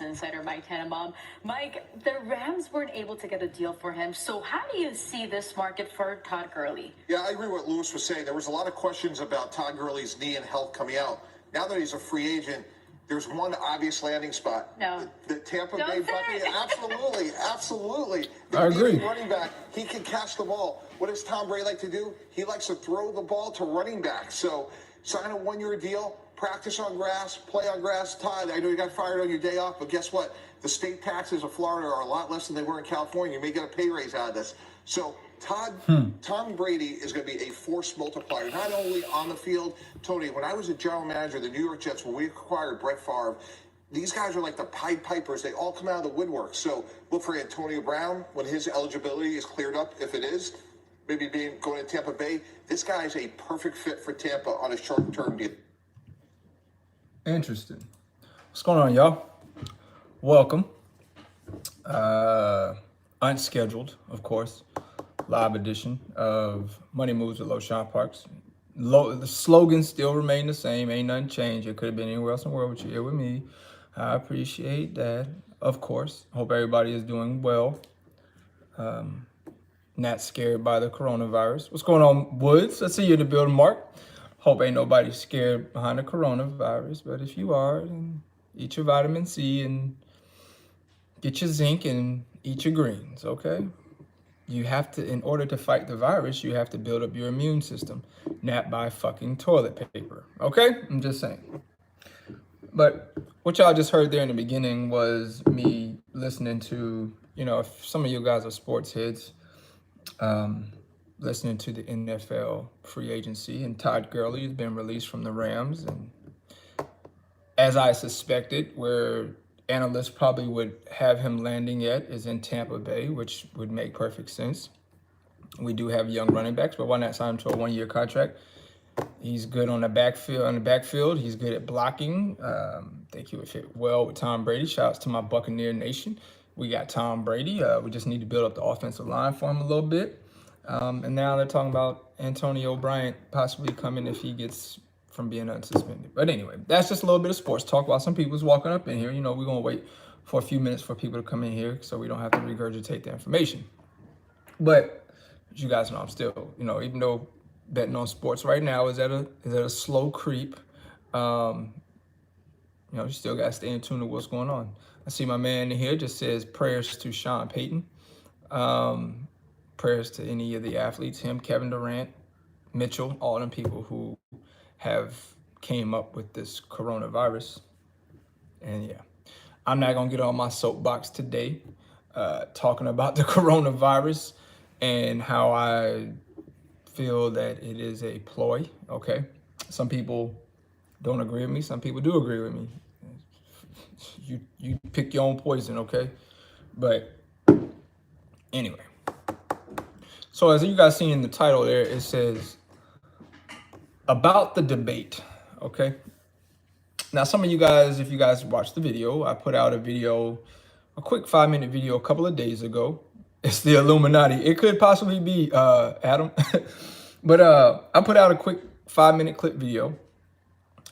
Insider Mike Tannenbaum. Mike, the Rams weren't able to get a deal for him. So how do you see this market for Todd Gurley? Yeah, I agree with what Lewis was saying. There was a lot of questions about Todd Gurley's knee and health coming out. Now that he's a free agent, there's one obvious landing spot. No. The Tampa Bay Buccaneers. Absolutely, absolutely. I agree. Running back, he can catch the ball. What does Tom Brady like to do? He likes to throw the ball to running back. So sign a one-year deal, practice on grass, play on grass. Todd, I know you got fired on your day off, but guess what? The state taxes of Florida are a lot less than they were in California. You may get a pay raise out of this. So Tom Brady is going to be a force multiplier, not only on the field. Tony, when I was a general manager of the New York Jets, when we acquired Brett Favre, these guys are like the Pied Pipers. They all come out of the woodwork. So look for Antonio Brown when his eligibility is cleared up, if it is, maybe going to Tampa Bay. This guy is a perfect fit for Tampa on a short-term deal. Interesting. What's going on, y'all? Welcome. Unscheduled, of course. Live edition of Money Moves with Loshawnparks. The slogans still remain the same. Ain't nothing changed. It could have been anywhere else in the world, but you're here with me. I appreciate that, of course. Hope everybody is doing well. Not scared by the coronavirus. What's going on, Woods? I see you in the building, Mark. Hope ain't nobody scared behind the coronavirus. But if you are, then eat your vitamin C and get your zinc and eat your greens, okay? You have to, in order to fight the virus, you have to build up your immune system, not by fucking toilet paper, okay? I'm just saying. But what y'all just heard there in the beginning was me listening to, you know, if some of you guys are sports heads, listening to the NFL free agency, and Todd Gurley has been released from the Rams. And as I suspected, where analysts probably would have him landing at is in Tampa Bay, which would make perfect sense. We do have young running backs, but why not sign him to a one-year contract? He's good on the backfield. He's good at blocking. I think he would fit well with Tom Brady. Shouts to my Buccaneer Nation. We got Tom Brady. We just need to build up the offensive line for him a little bit. And now they're talking about Antonio Bryant possibly coming if he gets from being unsuspended. But anyway, that's just a little bit of sports talk while some people's walking up in here. You know, we're going to wait for a few minutes for people to come in here so we don't have to regurgitate the information. But as you guys know, I'm still, you know, even though betting on sports right now is at a slow creep, you know, you still got to stay in tune to what's going on. I see my man in here just says prayers to Sean Payton. Prayers to any of the athletes, him, Kevin Durant, Mitchell, all them people who have came up with this coronavirus. And yeah, I'm not gonna get on my soapbox today talking about the coronavirus and how I feel that it is a ploy, okay? Some people don't agree with me, some people do agree with me. You pick your own poison, okay? But anyway. So as you guys see in the title there, it says, about the debate, okay? Now, some of you guys, if you guys watched the video, I put out a video, a quick 5-minute video a couple of days ago. It's the Illuminati. It could possibly be Adam. But I put out a quick 5-minute clip video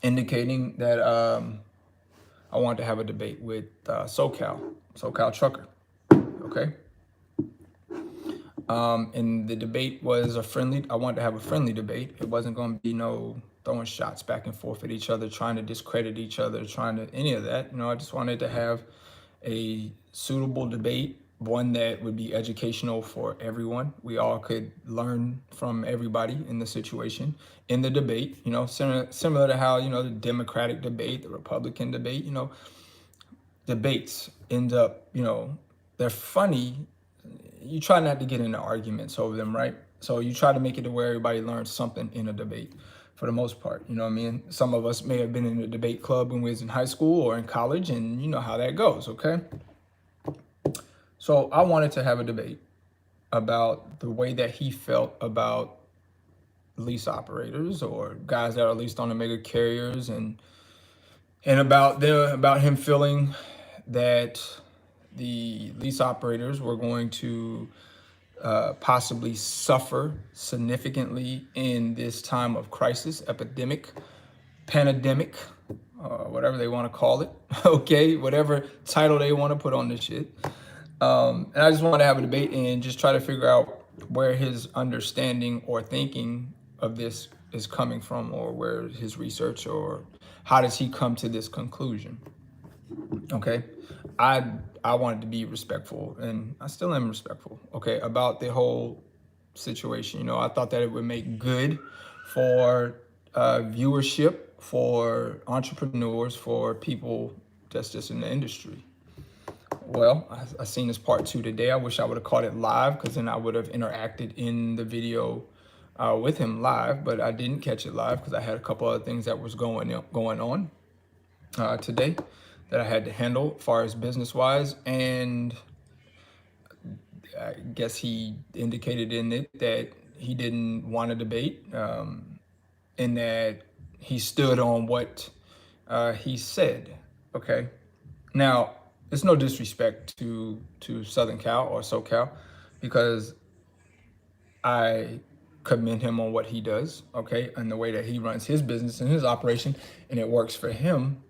indicating that I wanted to have a debate with SoCal Trucker, okay? And the debate was I wanted to have a friendly debate. It wasn't going to be no throwing shots back and forth at each other, trying to discredit each other, any of that. You know, I just wanted to have a suitable debate, one that would be educational for everyone. We all could learn from everybody in the situation, in the debate, you know, similar to how, you know, the Democratic debate, the Republican debate, you know, debates end up, you know, they're funny. You try not to get into arguments over them, right? So you try to make it to where everybody learns something in a debate for the most part. You know what I mean? Some of us may have been in a debate club when we was in high school or in college, and you know how that goes, okay? So I wanted to have a debate about the way that he felt about lease operators or guys that are leased on the mega carriers, and about him feeling that the lease operators were going to possibly suffer significantly in this time of crisis, pandemic, whatever they want to call it. Okay, whatever title they want to put on this shit. And I just want to have a debate and just try to figure out where his understanding or thinking of this is coming from, or where his research, or how does he come to this conclusion. Okay, I wanted to be respectful, and I still am respectful, okay, about the whole situation. You know, I thought that it would make good for viewership, for entrepreneurs, for people that's just in the industry. Well, I seen this part 2 today. I wish I would have caught it live, because then I would have interacted in the video with him live, but I didn't catch it live because I had a couple other things that was going on today that I had to handle as far as business wise. And I guess he indicated in it that he didn't want to debate, and that he stood on what he said. Okay. Now, it's no disrespect to Southern Cal or SoCal, because I commend him on what he does, okay, and the way that he runs his business and his operation, and it works for him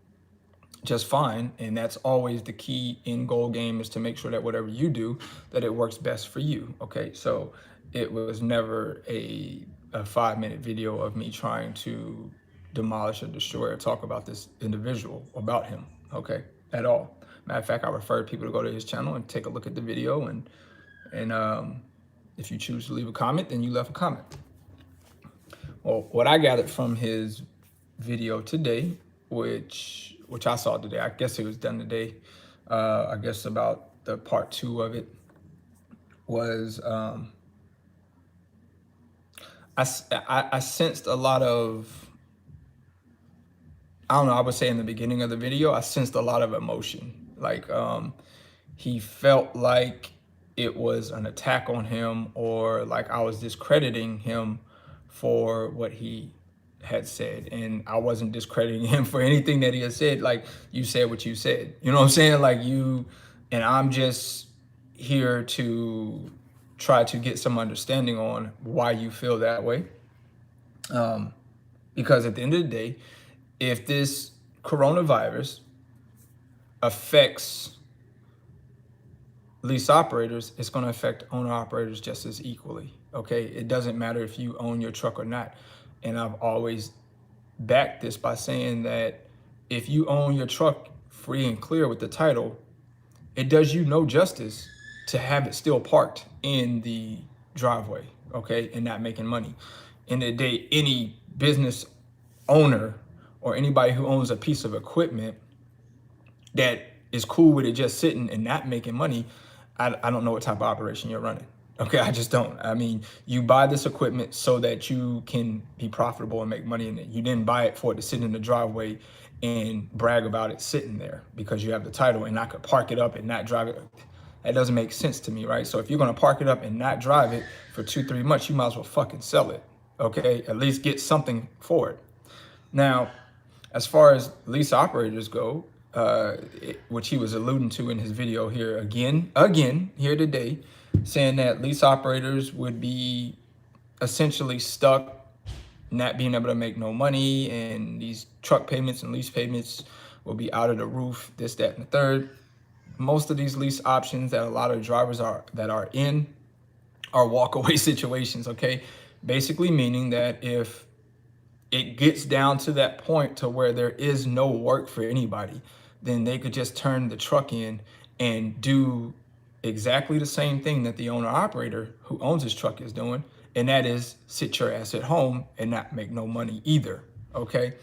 just fine. And that's always the key end goal game, is to make sure that whatever you do, that it works best for you. Okay, so it was never a 5-minute video of me trying to demolish or destroy or talk about this individual, about him, okay, at all. Matter of fact, I refer people to go to his channel and take a look at the video, and if you choose to leave a comment, then you left a comment. Well, what I gathered from his video today, which I saw today, I guess it was done today, I guess about the part 2 of it, was I sensed a lot of, I don't know, I would say in the beginning of the video, I sensed a lot of emotion. Like he felt like it was an attack on him, or like I was discrediting him for what he had said. And I wasn't discrediting him for anything that he had said. Like, you said what you said, you know what I'm saying? Like, and I'm just here to try to get some understanding on why you feel that way. Because at the end of the day, if this coronavirus affects lease operators, it's going to affect owner operators just as equally. Okay, it doesn't matter if you own your truck or not. And I've always backed this by saying that if you own your truck free and clear with the title, it does you no justice to have it still parked in the driveway, okay, and not making money. In the day, any business owner or anybody who owns a piece of equipment that is cool with it just sitting and not making money, I don't know what type of operation you're running. Okay, I just don't. I mean, you buy this equipment so that you can be profitable and make money in it. You didn't buy it for it to sit in the driveway and brag about it sitting there because you have the title, and I could park it up and not drive it. That doesn't make sense to me, right? So if you're gonna park it up and not drive it for 2-3 months, you might as well fucking sell it, okay? At least get something for it. Now, as far as lease operators go, which he was alluding to in his video here again here today, saying that lease operators would be essentially stuck not being able to make no money, and these truck payments and lease payments will be out of the roof, this, that, and the third. Most of these lease options that a lot of drivers are in are walk-away situations, okay? Basically meaning that if it gets down to that point to where there is no work for anybody, then they could just turn the truck in and do exactly the same thing that the owner operator who owns his truck is doing, and that is sit your ass at home and not make no money either, okay?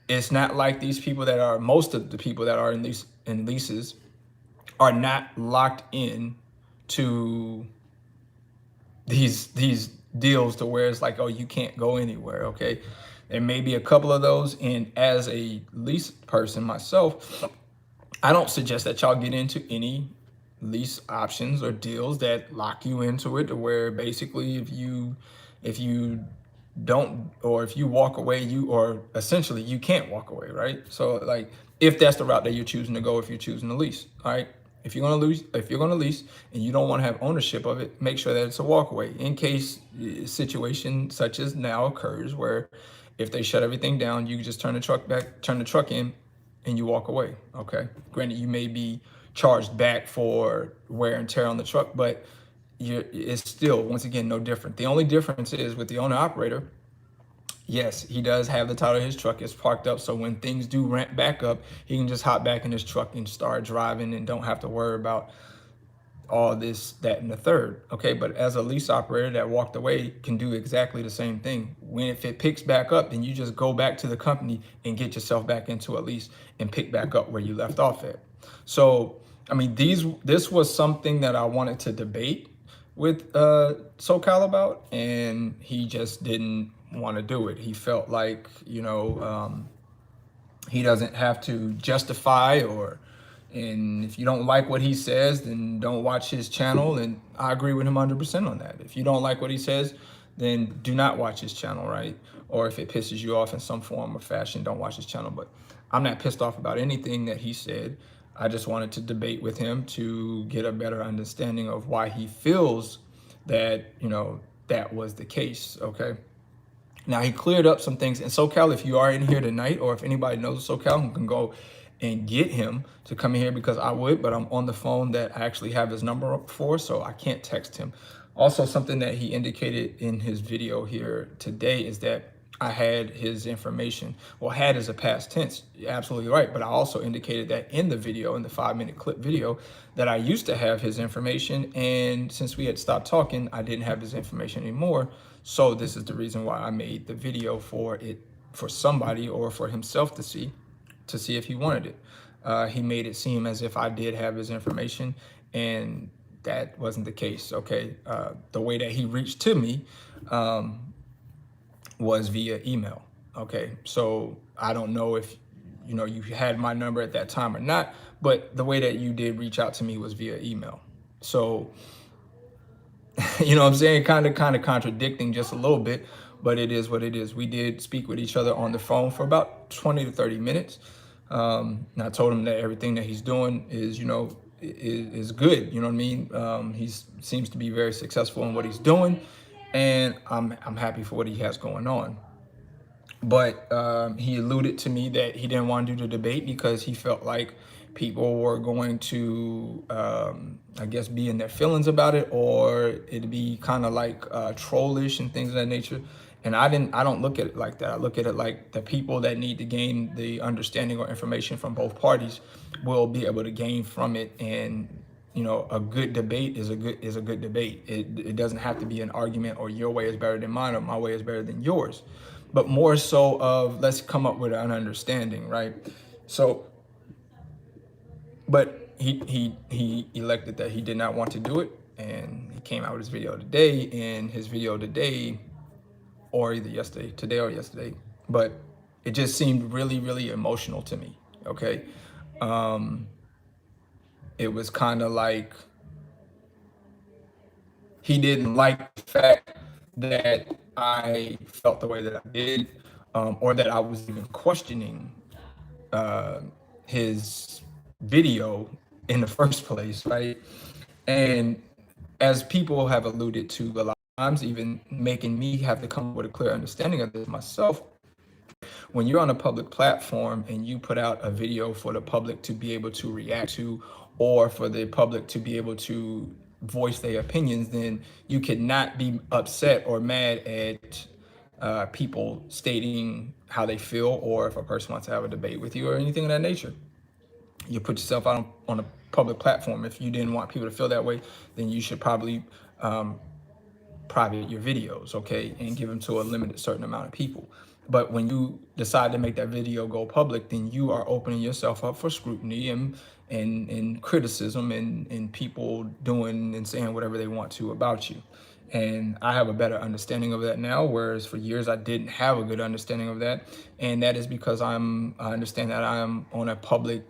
It's not like these people that are, most of the people that are in leases are not locked in to these deals to where it's like, oh, you can't go anywhere, okay? There may be a couple of those, and as a lease person myself, I don't suggest that y'all get into any lease options or deals that lock you into it, to where basically if you don't, or if you walk away, or essentially you can't walk away, right? So like, if that's the route that you're choosing to go, if you're choosing to lease, all right? If you're gonna lease and you don't want to have ownership of it, make sure that it's a walkaway in case a situation such as now occurs where If they shut everything down, you just turn the truck in, and you walk away. Okay. Granted, you may be charged back for wear and tear on the truck, but it's still, once again, no different. The only difference is with the owner operator. Yes, he does have the title of his truck. It's parked up, so when things do ramp back up, he can just hop back in his truck and start driving and don't have to worry about all this, that, and the third. Okay, but as a lease operator that walked away can do exactly the same thing. If it picks back up, then you just go back to the company and get yourself back into a lease and pick back up where you left off at. So, I mean, this was something that I wanted to debate with SoCal about, and he just didn't want to do it. He felt like, he doesn't have to justify, and if you don't like what he says, then don't watch his channel. And I agree with him 100% on that. If you don't like what he says, then do not watch his channel, right? Or if it pisses you off in some form or fashion, don't watch his channel. But I'm not pissed off about anything that he said. I just wanted to debate with him to get a better understanding of why he feels that, that was the case, okay? Now, he cleared up some things. And SoCal, if you are in here tonight, or if anybody knows SoCal who can go and get him to come in here, because I would, but I'm on the phone that I actually have his number up for, so I can't text him. Also, something that he indicated in his video here today is that I had his information. Well, had is a past tense. You're absolutely right. But I also indicated that in the video, in the 5-minute clip video, that I used to have his information. And since we had stopped talking, I didn't have his information anymore. So this is the reason why I made the video for somebody or for himself to see if he wanted it. He made it seem as if I did have his information, and that wasn't the case. Okay. The way that he reached to me, was via email. Okay, so I don't know if you had my number at that time or not, but the way that you did reach out to me was via email. So you know what I'm saying, kind of contradicting just a little bit, but it is what it is. We did speak with each other on the phone for about 20 to 30 minutes. And I told him that everything that he's doing is is good. You know what I mean? He seems to be very successful in what he's doing, and I'm happy for what he has going on. But he alluded to me that he didn't want to do the debate because he felt like people were going to, I guess, be in their feelings about it, or it'd be kind of like trollish and things of that nature. And I don't look at it like that. I look at it like the people that need to gain the understanding or information from both parties will be able to gain from it. And a good debate is a good debate. It doesn't have to be an argument or your way is better than mine or my way is better than yours, but more so of let's come up with an understanding, right? So, but he elected that he did not want to do it, and he came out with his video today. And his video today, or either today or yesterday, but it just seemed really, really emotional to me. Okay. It was kind of like he didn't like the fact that I felt the way that I did, or that I was even questioning his video in the first place, right? And as people have alluded to a lot of times, even making me have to come up with a clear understanding of this myself, when you're on a public platform and you put out a video for the public to be able to react to, or for the public to be able to voice their opinions, then you cannot be upset or mad at people stating how they feel, or if a person wants to have a debate with you or anything of that nature. You put yourself out on a public platform. If you didn't want people to feel that way, then you should probably private your videos, okay, and give them to a limited certain amount of people. But when you decide to make that video go public, then you are opening yourself up for scrutiny and criticism and people doing and saying whatever they want to about you. And I have a better understanding of that now, whereas for years I didn't have a good understanding of that. And that is because I understand that I am on a public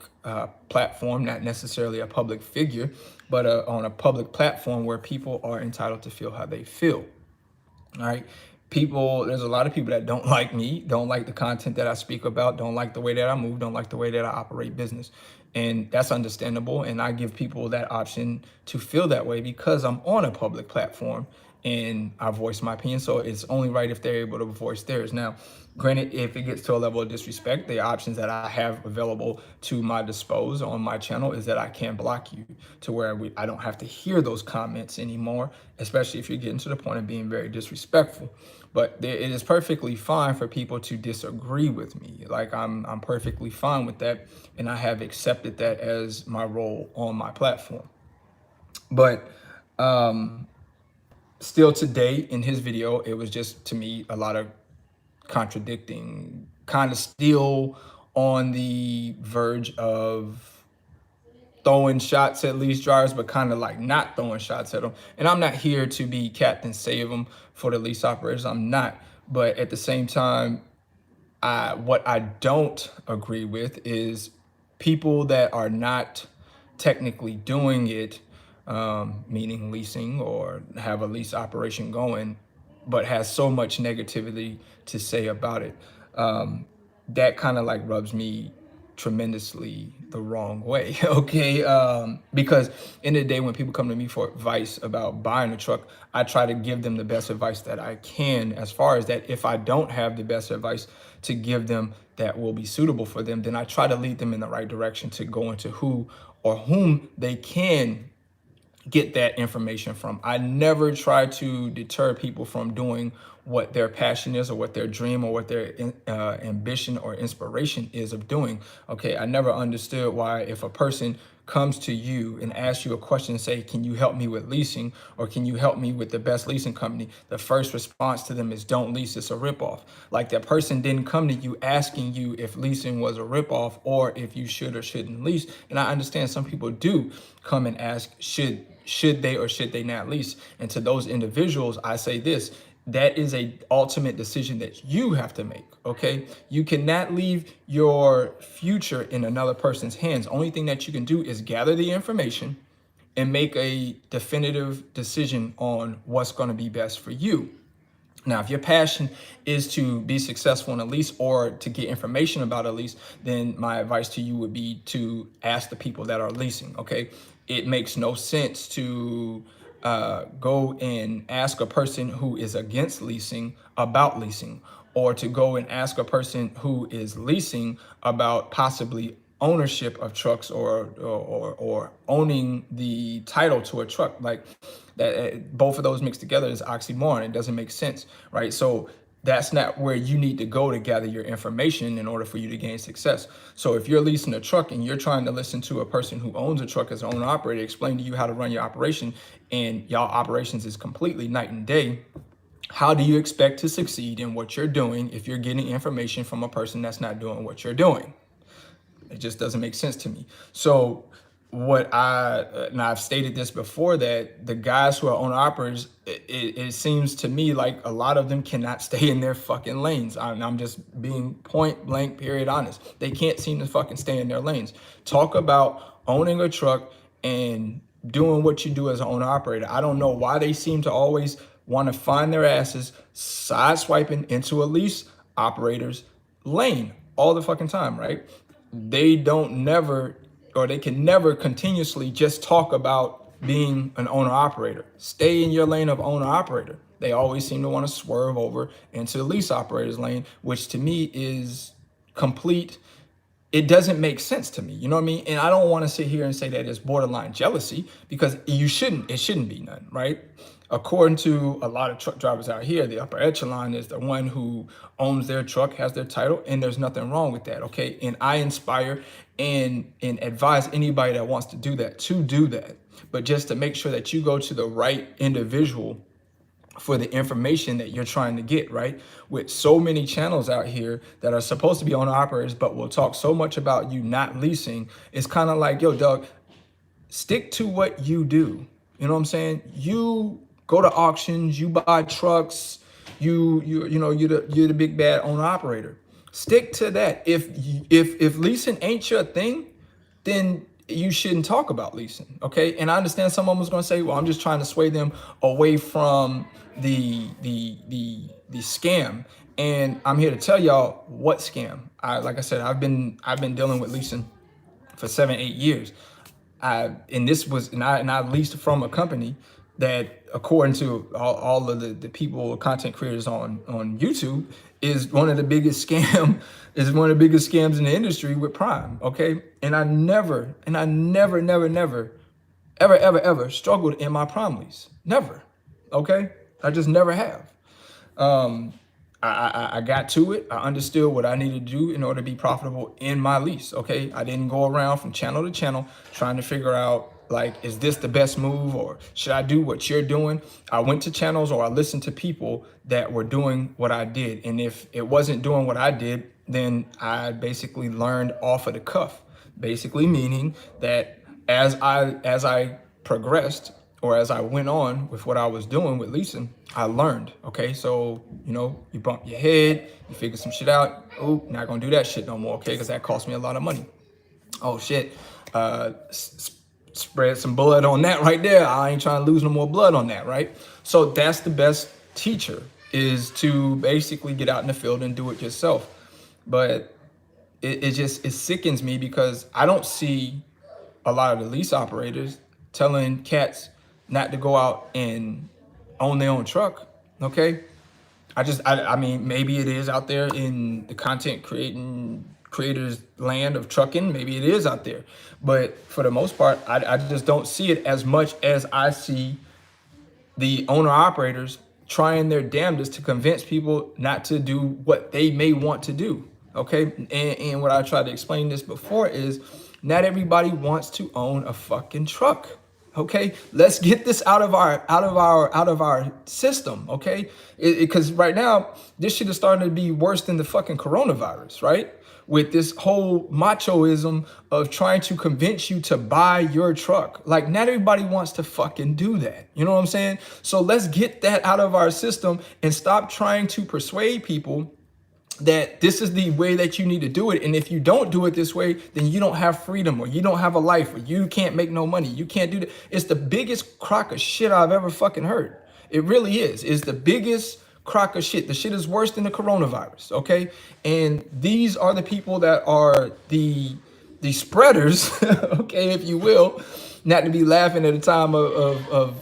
platform, not necessarily a public figure, but on a public platform where people are entitled to feel how they feel. All right. There's a lot of people that don't like me, don't like the content that I speak about, don't like the way that I move, don't like the way that I operate business. And that's understandable. And I give people that option to feel that way because I'm on a public platform and I voice my opinion. So it's only right if they're able to voice theirs. Now, granted, if it gets to a level of disrespect, the options that I have available to my disposal on my channel is that I can block you to where I don't have to hear those comments anymore, especially if you're getting to the point of being very disrespectful. But it is perfectly fine for people to disagree with me. Like I'm perfectly fine with that, and I have accepted that as my role on my platform. But still today in his video, it was just, to me, a lot of contradicting, kind of still on the verge of throwing shots at lease drivers, but kind of like not throwing shots at them. And I'm not here to be Captain Save them for the lease operators. I'm not. But at the same time, what I don't agree with is people that are not technically doing it, meaning leasing or have a lease operation going, but has so much negativity to say about it. That kind of like rubs me tremendously the wrong way. Okay, because in the day when people come to me for advice about buying a truck, I try to give them the best advice that I can. As far as that, if I don't have the best advice to give them that will be suitable for them, then I try to lead them in the right direction to go into who or whom they can get that information from. I never try to deter people from doing what their passion is or what their dream or what their ambition or inspiration is of doing. Okay, I never understood why if a person comes to you and asks you a question and say, can you help me with leasing, or can you help me with the best leasing company, the first response to them is don't lease, it's a ripoff. Like that person didn't come to you asking you if leasing was a ripoff or if you should or shouldn't lease. And I understand some people do come and ask, should they or should they not lease? And to those individuals, I say this: that is a ultimate decision that you have to make. Okay, you cannot leave your future in another person's hands. Only thing that you can do is gather the information and make a definitive decision on what's going to be best for you. Now, if your passion is to be successful in a lease or to get information about a lease, then my advice to you would be to ask the people that are leasing, okay? It makes no sense to go and ask a person who is against leasing about leasing, or to go and ask a person who is leasing about possibly ownership of trucks or owning the title to a truck. Like that, both of those mixed together is oxymoron. It doesn't make sense, right? So that's not where you need to go to gather your information in order for you to gain success. So if you're leasing a truck and you're trying to listen to a person who owns a truck as an owner operator explain to you how to run your operation, and y'all operations is completely night and day, how do you expect to succeed in what you're doing if you're getting information from a person that's not doing what you're doing? It just doesn't make sense to me. So and I've stated this before, that the guys who are owner operators, it seems to me like a lot of them cannot stay in their fucking lanes. I'm just being point blank, period, honest. They can't seem to fucking stay in their lanes. Talk about owning a truck and doing what you do as an owner operator. I don't know why they seem to always want to find their asses sideswiping into a lease operator's lane all the fucking time, right? They don't never, or they can never continuously just talk about being an owner operator. Stay in your lane of owner operator. They always seem to want to swerve over into the lease operator's lane, which to me is complete. It doesn't make sense to me. You know what I mean? And I don't want to sit here and say that it's borderline jealousy, because it shouldn't be none, right? According to a lot of truck drivers out here, the upper echelon is the one who owns their truck, has their title, and there's nothing wrong with that, okay? And I inspire and advise anybody that wants to do that to do that. But just to make sure that you go to the right individual for the information that you're trying to get, right? With so many channels out here that are supposed to be owner operators, but will talk so much about you not leasing, it's kind of like, yo, Doug, stick to what you do. You know what I'm saying? You go to auctions, you buy trucks, you're the big bad owner operator. Stick to that. If leasing ain't your thing, then you shouldn't talk about leasing, okay? And I understand someone was going to say, well, I'm just trying to sway them away from the scam. And I'm here to tell y'all what scam. Like I said, I've been dealing with leasing for 7-8 years. I leased from a company that, according to all of the people, content creators on YouTube, is one of the biggest is one of the biggest scams in the industry with Prime. Okay, and I never, ever struggled in my Prime lease. Never. Okay, I just never have. I got to it. I understood what I needed to do in order to be profitable in my lease. Okay, I didn't go around from channel to channel trying to figure out, like, is this the best move, or should I do what you're doing? I went to channels, or I listened to people that were doing what I did, and if it wasn't doing what I did, then I basically learned off of the cuff. Basically meaning that as I progressed, or as I went on with what I was doing with leasing, I learned. Okay, so you bump your head, you figure some shit out. Oh, not gonna do that shit no more. Okay, because that cost me a lot of money. Oh shit, spread some blood on that right there. I ain't trying to lose no more blood on that, right? So that's the best teacher, is to basically get out in the field and do it yourself. But it sickens me because I don't see a lot of the lease operators telling cats not to go out and own their own truck. Okay, I mean, maybe it is out there in the content creators land of trucking. Maybe it is out there, but for the most part, I just don't see it as much as I see the owner operators trying their damnedest to convince people not to do what they may want to do. Okay, and what I tried to explain this before is, not everybody wants to own a fucking truck. Okay, let's get this out of our system. Okay, because right now this shit is starting to be worse than the fucking coronavirus, right? With this whole machoism of trying to convince you to buy your truck. Like, not everybody wants to fucking do that. You know what I'm saying? So let's get that out of our system and stop trying to persuade people that this is the way that you need to do it. And if you don't do it this way, then you don't have freedom, or you don't have a life, or you can't make no money. You can't do that. It's the biggest crock of shit I've ever fucking heard. It really is. It's the biggest crock of shit. The shit is worse than the coronavirus. Okay. And these are the people that are the spreaders, okay, if you will, not to be laughing at a time of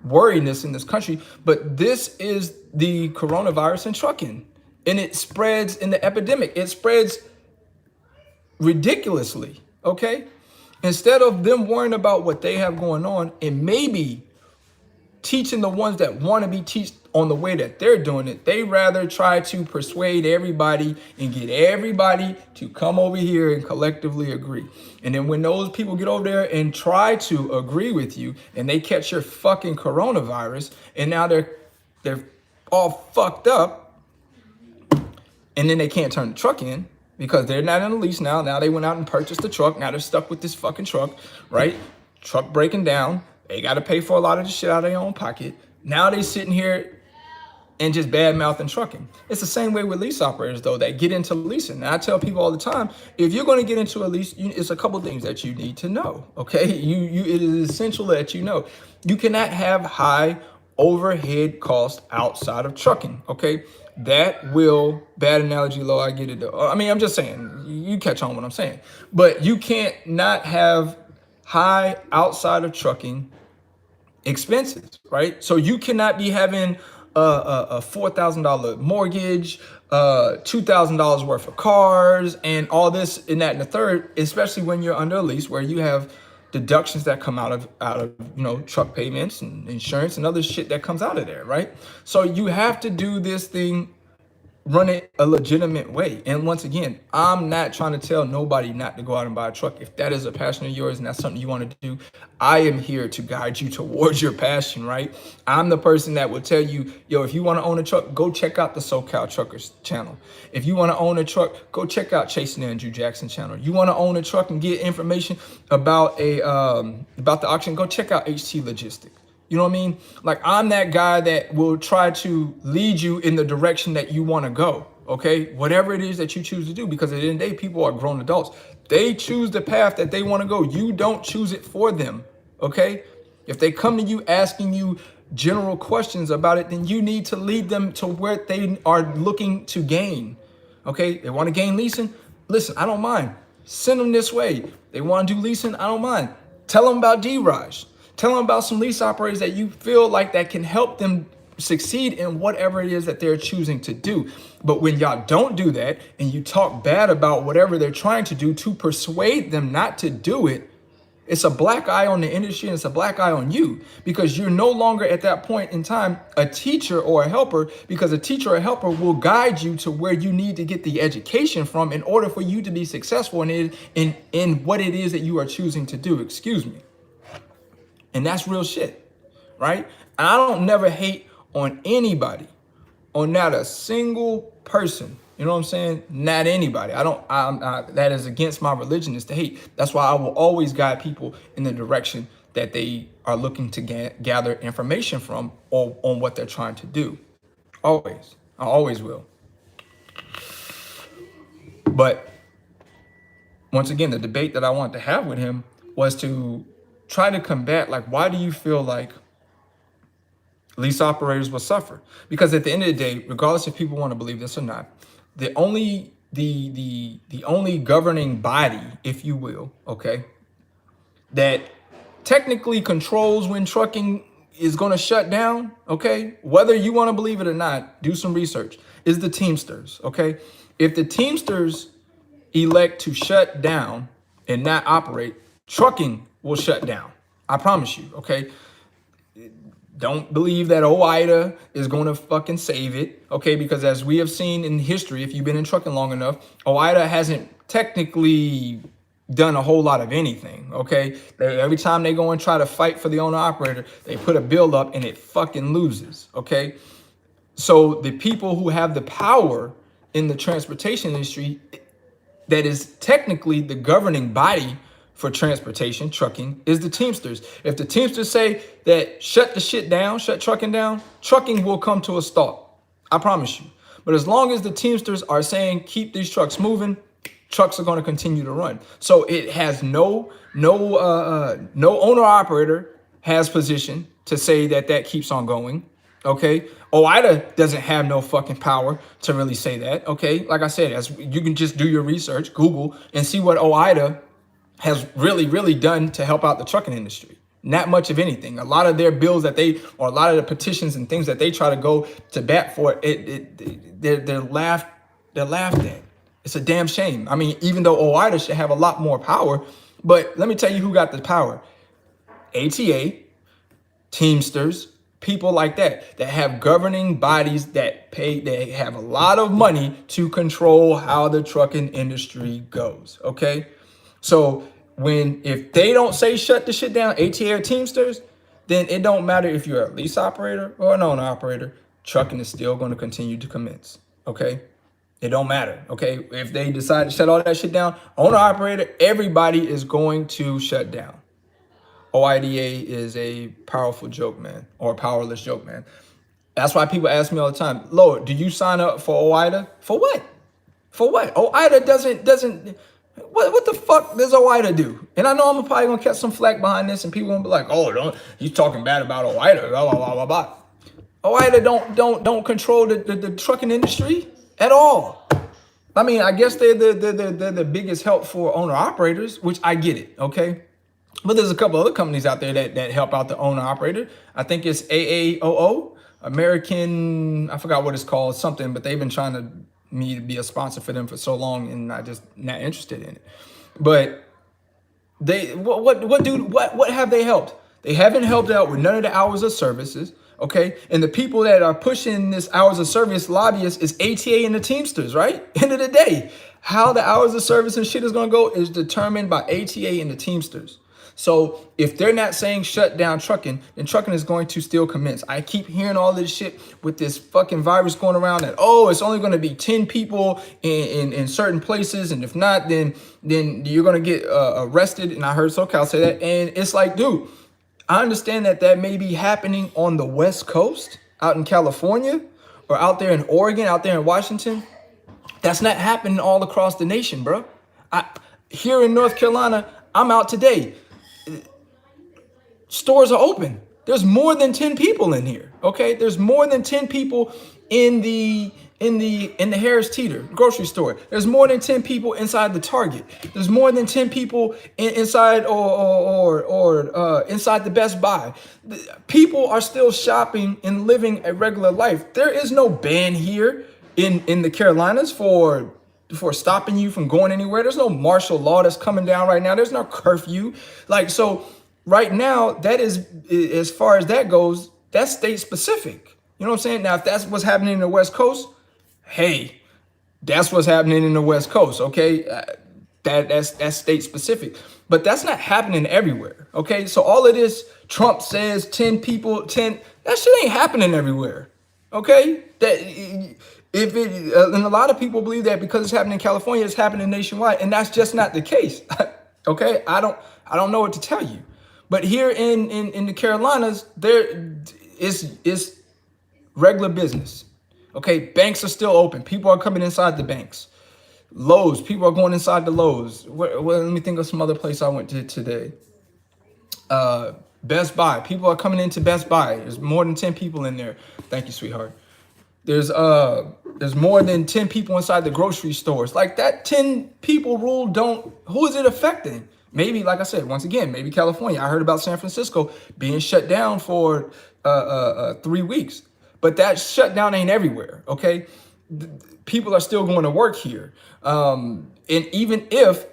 worriness in this country, but this is the coronavirus in trucking. And it spreads in the epidemic. It spreads ridiculously, okay? Instead of them worrying about what they have going on and maybe teaching the ones that want to be taught on the way that they're doing it, they rather try to persuade everybody and get everybody to come over here and collectively agree. And then when those people get over there and try to agree with you, and they catch your fucking coronavirus, and now they're all fucked up, and then they can't turn the truck in because they're not in a lease now. Now they went out and purchased the truck. Now they're stuck with this fucking truck, right? Truck breaking down. They got to pay for a lot of the shit out of their own pocket. Now they sitting here and just bad mouthing trucking. It's the same way with lease operators, though, that get into leasing. And I tell people all the time, if you're going to get into a lease, it's a couple things that you need to know. Okay, it is essential that you know you cannot have high overhead costs outside of trucking. Okay, that will, bad analogy, low, I get it though. I mean, I'm just saying, you catch on what I'm saying, but you can't not have high outside of trucking expenses, right? So you cannot be having a $4,000 mortgage, $2,000 worth of cars, and all this and that and the third, especially when you're under a lease where you have deductions that come out of truck payments and insurance and other shit that comes out of there, right? So you have to do this thing, run it a legitimate way. And once again, I'm not trying to tell nobody not to go out and buy a truck. If that is a passion of yours and that's something you want to do, I am here to guide you towards your passion, right? I'm the person that will tell you, yo, if you want to own a truck, go check out the SoCal Truckers channel. If you want to own a truck, go check out Chasing Andrew Jackson channel. You want to own a truck and get information about the auction, go check out HT Logistics. You know what I mean? Like, I'm that guy that will try to lead you in the direction that you want to go, okay? Whatever it is that you choose to do, because at the end of the day, people are grown adults. They choose the path that they want to go. You don't choose it for them, okay? If they come to you asking you general questions about it, then you need to lead them to where they are looking to gain, okay? They want to gain leasing? Listen, I don't mind. Send them this way. They want to do leasing? I don't mind. Tell them about D-Raj. Tell them about some lease operators that you feel like that can help them succeed in whatever it is that they're choosing to do. But when y'all don't do that and you talk bad about whatever they're trying to do to persuade them not to do it, it's a black eye on the industry and it's a black eye on you, because you're no longer at that point in time a teacher or a helper, because a teacher or a helper will guide you to where you need to get the education from in order for you to be successful in what it is that you are choosing to do. Excuse me. And that's real shit, right? And I don't never hate on anybody, on not a single person. You know what I'm saying? Not anybody. That is against my religion, is to hate. That's why I will always guide people in the direction that they are looking to gather information from, or on what they're trying to do. Always. I always will. But once again, the debate that I wanted to have with him was to try to combat, like, why do you feel like lease operators will suffer? Because at the end of the day, regardless if people want to believe this or not, the only governing body, if you will, okay, that technically controls when trucking is going to shut down, okay, whether you want to believe it or not, do some research, is the Teamsters, okay? If the Teamsters elect to shut down and not operate, trucking will shut down. I promise you, okay? Don't believe that OIDA is going to fucking save it, okay? Because as we have seen in history, if you've been in trucking long enough, OIDA hasn't technically done a whole lot of anything, okay? Every time they go and try to fight for the owner-operator, they put a bill up and it fucking loses, okay? So the people who have the power in the transportation industry, that is technically the governing body for transportation, trucking, is the Teamsters. If the Teamsters say that shut the shit down, shut trucking down, trucking will come to a stop. I promise you. But as long as the Teamsters are saying keep these trucks moving, trucks are going to continue to run. So it has no owner operator has position to say that keeps on going. Okay, OIDA doesn't have no fucking power to really say that. Okay, like I said, as you can just do your research, Google, and see what OIDA has really done to help out the trucking industry. Not much of anything. A lot of their bills or a lot of the petitions and things that they try to go to bat for, they're laughed at. It's a damn shame. I mean, even though OIDA should have a lot more power, but let me tell you who got the power. ATA, Teamsters, people like that have governing bodies they have a lot of money to control how the trucking industry goes, okay? So if they don't say shut the shit down, ATA or Teamsters, then it don't matter if you're a lease operator or an owner operator, trucking is still going to continue to commence, okay? It don't matter, okay? If they decide to shut all that shit down, owner operator, everybody is going to shut down. OIDA is a powerful joke, man, or a powerless joke, man. That's why people ask me all the time, Lord, do you sign up for OIDA? For what? For what? OIDA doesn't. What the fuck does OIDA do? And I know I'm probably gonna catch some flack behind this, and people gonna be like, "Oh, he's talking bad about OIDA." Blah blah blah blah blah. OIDA don't control the trucking industry at all. I mean, I guess they're the biggest help for owner operators, which I get it, okay. But there's a couple other companies out there that help out the owner operator. I think it's AAOO, American, I forgot what it's called, something, but they've been trying me to be a sponsor for them for so long, and I just not interested in it. But what have they helped? They haven't helped out with none of the hours of services, okay? And the people that are pushing this hours of service lobbyists is ATA and the Teamsters, right? End of the day, how the hours of service and shit is gonna go is determined by ATA and the Teamsters. So if they're not saying shut down trucking, then trucking is going to still commence. I keep hearing all this shit with this fucking virus going around that, oh, it's only going to be 10 people in certain places. And if not, then you're going to get arrested. And I heard SoCal say that. And it's like, dude, I understand that may be happening on the West Coast, out in California, or out there in Oregon, out there in Washington. That's not happening all across the nation, bro. Here in North Carolina, I'm out today. Stores are open. There's more than 10 people in here, okay? There's more than 10 people in the in the Harris Teeter grocery store. There's more than 10 people inside the Target. There's more than 10 people inside inside the Best Buy. People are still shopping and living a regular life. There is no ban here in the Carolinas for stopping you from going anywhere. There's no martial law that's coming down right now. There's no curfew. Like, so right now, that is, as far as that goes, that's state specific. You know what I'm saying? Now, if that's what's happening in the West Coast, hey, that's what's happening in the West Coast, okay? That's state specific. But that's not happening everywhere, okay? So all of this, Trump says 10 people, 10, that shit ain't happening everywhere, okay? And a lot of people believe that because it's happening in California, it's happening nationwide, and that's just not the case, okay? I don't know what to tell you. But here in the Carolinas, there is regular business. Okay, banks are still open. People are coming inside the banks. Lowe's, people are going inside the Lowe's. Well, let me think of some other place I went to today. Best Buy, people are coming into Best Buy. There's more than 10 people in there. Thank you, sweetheart. There's more than 10 people inside the grocery stores. Like, that 10 people rule who is it affecting? Maybe, like I said, once again, maybe California. I heard about San Francisco being shut down for 3 weeks. But that shutdown ain't everywhere, okay? People are still going to work here. And even if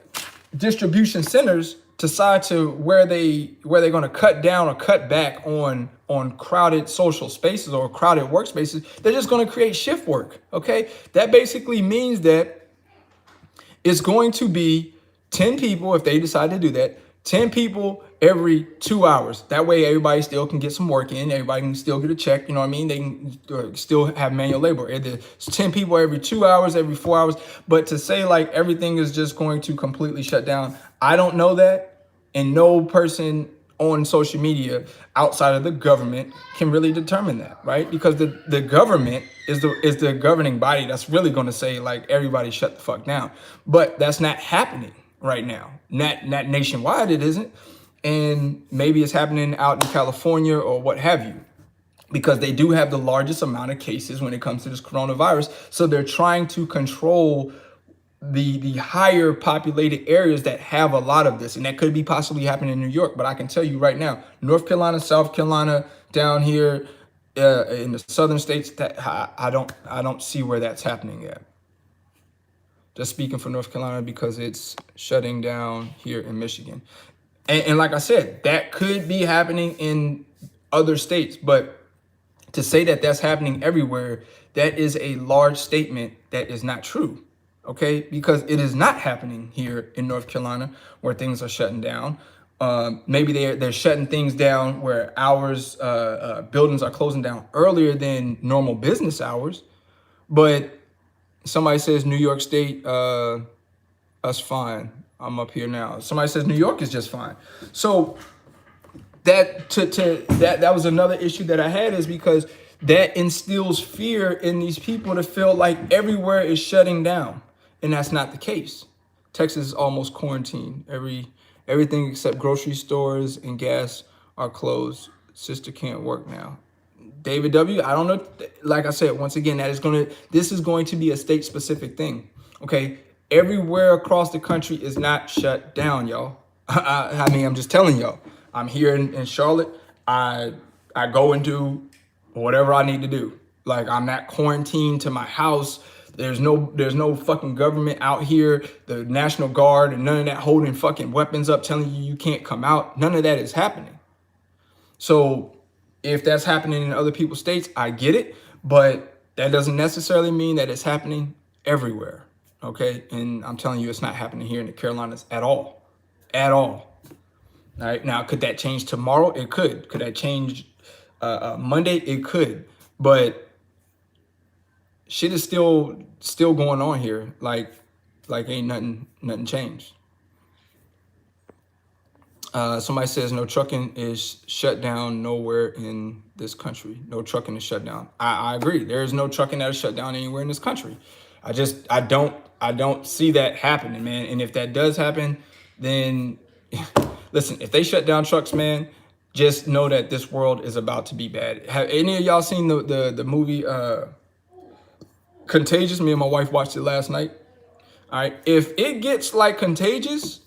distribution centers decide to where they're going to cut down or cut back on crowded social spaces or crowded workspaces, they're just going to create shift work, okay? That basically means that it's going to be 10 people, if they decide to do that, 10 people every 2 hours. That way everybody still can get some work in. Everybody can still get a check. You know what I mean? They can still have manual labor. It's 10 people every 2 hours, every 4 hours. But to say like everything is just going to completely shut down, I don't know that. And no person on social media outside of the government can really determine that, right? Because the government is the governing body that's really going to say like everybody shut the fuck down. But that's not happening right now. Not nationwide, it isn't. And maybe it's happening out in California or what have you, because they do have the largest amount of cases when it comes to this coronavirus. So they're trying to control the higher populated areas that have a lot of this. And that could be possibly happening in New York. But I can tell you right now, North Carolina, South Carolina, down here in the southern states, that I don't see where that's happening yet. Just speaking for North Carolina because it's shutting down here in Michigan. And like I said, that could be happening in other states. But to say that that's happening everywhere, that is a large statement that is not true. Okay, because it is not happening here in North Carolina where things are shutting down. Maybe they're shutting things down where buildings are closing down earlier than normal business hours. But somebody says New York State, us fine. I'm up here now. Somebody says New York is just fine. So that was another issue that I had, is because that instills fear in these people to feel like everywhere is shutting down. And that's not the case. Texas is almost quarantined. Everything except grocery stores and gas are closed. Sister can't work now. David W., I don't know. Like I said, once again, this is going to be a state specific thing. Okay. Everywhere across the country is not shut down, y'all. I mean, I'm just telling y'all. I'm here in Charlotte. I go and do whatever I need to do. Like, I'm not quarantined to my house. There's no fucking government out here, the National Guard, and none of that holding fucking weapons up telling you can't come out. None of that is happening. So if that's happening in other people's states, I get it. But that doesn't necessarily mean that it's happening everywhere. Okay, and I'm telling you, it's not happening here in the Carolinas at all. At all. All right, now, could that change tomorrow? It could. Could that change Monday? It could. But shit is still going on here. Like ain't nothing changed. Somebody says no trucking is shut down nowhere in this country. No trucking is shut down. I agree. There is no trucking that is shut down anywhere in this country. I don't see that happening, man. And if that does happen, then listen, if they shut down trucks, man, just know that this world is about to be bad. Have any of y'all seen the movie Contagious. Me and my wife watched it last night. All right. If it gets like Contagious,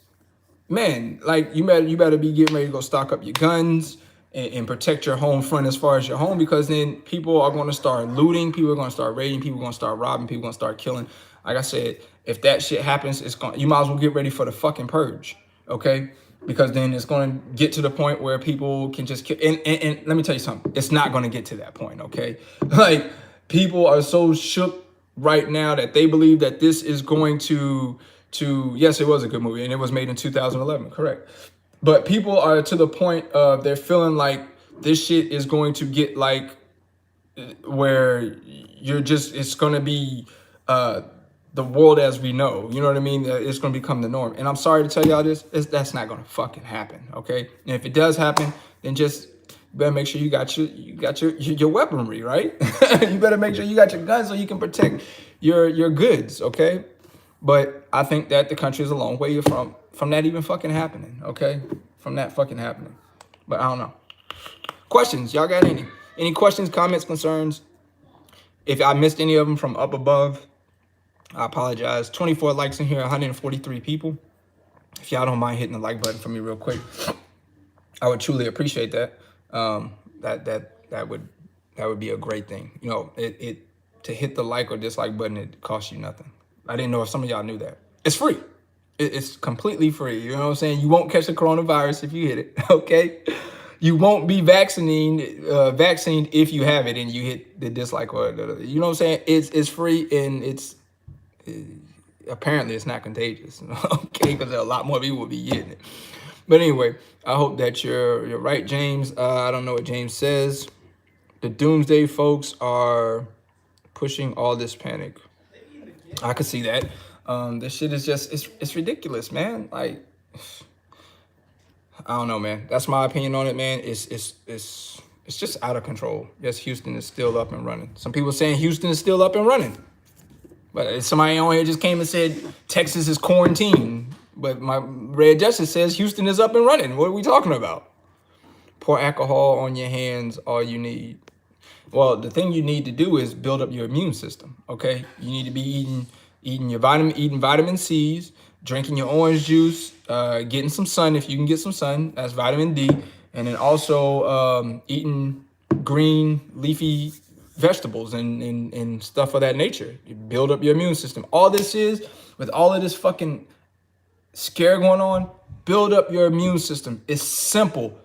man, like you better be getting ready to go stock up your guns and protect your home front as far as your home, because then people are going to start looting, people are going to start raiding, people are going to start robbing, people are going to start killing. Like I said, if that shit happens, you might as well get ready for the fucking purge, okay? Because then it's going to get to the point where people can just kill. And let me tell you something, it's not going to get to that point, okay? Like, people are so shook right now that they believe that this is going to yes, it was a good movie and it was made in 2011, correct? But people are to the point of they're feeling like this shit is going to get like where it's going to be the world as we know. You know what I mean? It's going to become the norm. And I'm sorry to tell y'all this, that's not going to fucking happen, okay? And if it does happen, then just better make sure you got your weaponry, right? You better make sure you got your guns so you can protect your goods, okay? But I think that the country is a long way from that even fucking happening, okay? From that fucking happening. But I don't know. Questions? Y'all got any? Any questions, comments, concerns? If I missed any of them from up above, I apologize. 24 likes in here, 143 people. If y'all don't mind hitting the like button for me real quick, I would truly appreciate that. That would be a great thing. You know, to hit the like or dislike button, it costs you nothing. I didn't know if some of y'all knew that. It's free. It's completely free. You know what I'm saying? You won't catch the coronavirus if you hit it, okay? You won't be vaccinated if you have it and you hit the dislike or you know what I'm saying? It's free and apparently it's not contagious, okay? Because a lot more people will be getting it. But anyway, I hope that you're right, James. I don't know what James says. The doomsday folks are pushing all this panic. I could see that. This shit is just, it's ridiculous, man. Like, I don't know, man. That's my opinion on it, man. It's just out of control. Yes, Houston is still up and running. Some people saying Houston is still up and running. But somebody on here just came and said Texas is quarantined. But my Red Justice says Houston is up and running. What are we talking about? Pour alcohol on your hands, all you need. Well, the thing you need to do is build up your immune system, okay? You need to be eating vitamin C's, drinking your orange juice, getting some sun if you can get some sun. That's vitamin D. And then also eating green leafy vegetables and stuff of that nature. You build up your immune system. All this is, with all of this fucking scare going on, build up your immune system. It's simple.